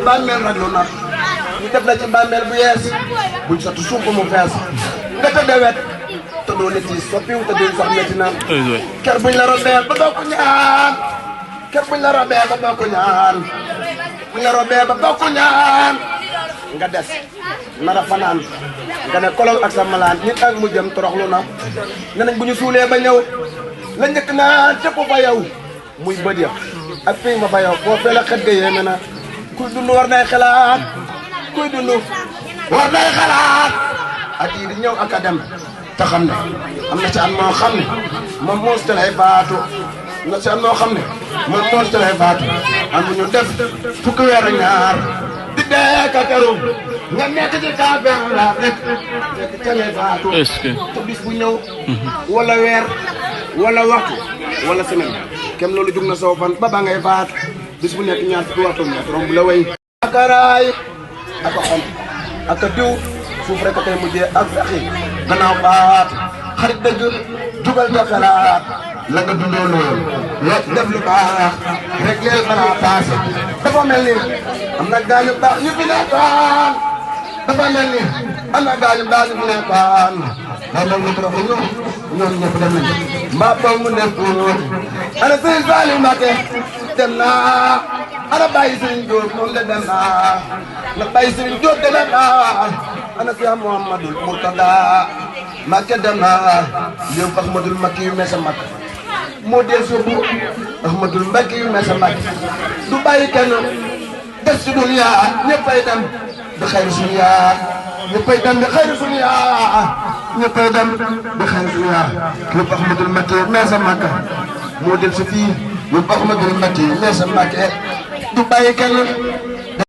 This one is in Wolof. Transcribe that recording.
bàmmeel raglu na ñu def la ci bàmmeel bu yees buñ sotti suuf mu fees nga tëdd wet te doo nit yi soppiwu te duñ sax metti na ker buñ la robee ba doo ko ñaan ker buñ la robee ba doo ko ñaan buñ la robee ba doo ko ñaan nga des nara fanaan nga ne kolong ak sa malaan nit ak mu jëm toroxlu na ne nañ bu ñu suulee ba ñëw la njëkk naan cëpp fa yow muy bët ya ak fii ma fa yow boo fee la xet ga yéeme na kuy dund war nay xalaat kuy dund war nay xalaat at yii di ñëw ak a dem te xam ne am na ci at moo xam ne moom moos te lay faatu am na ci at moo xam ne moom moos te lay faatu am ñu def fukki weer ak ñaar di dee ka teru nga nekk ci kaafeem la rek fekk ca lay faatu te bis bu ñëw wala weer wala waxtu wala semaine kem loolu jug na soo fan ba ba ngay faatu bis bu nekk ñaar fukki waxtu nekk romb la way aka raay aka xom aka diw suuf rek a koy mujjee ak saxi gannaaw baat xarit dëgg jugal ta xalaat la nga dundoo loolu loo def lu baax rek leel balaa paase dafa mel ni am na gaañu baax ñu fi nekkoon dafa mel ni am na gaañu baax ñu fi nekkoon daa mel ni trop ñoom ñëpp dem nañu mbaa boog mu nekkoon ana Sëriñ Saliou Mbacké dem naa ana Baye Sëriñ Diop moom de dem naa na Baye Sëriñ Diop de dem naa ana Cheikh Mouhamadoul Mourtada Mbacké dem naa yow Ahmadoul Mbacké yu mesa Mbacké moo del soobu Ahmadoul Mbacké yu mesa Mbacké du bàyyi kenn des ci dunya ñëppay dem di xayru sunya ñëppay dem di xayru sunya ñëppay dem di xayru sunya yow Ahmadoul Mbacké yu mesa Mbacké moo del si fii yow Ahmadoul Mbacké yu mesa Mbacké du bàyyi kenn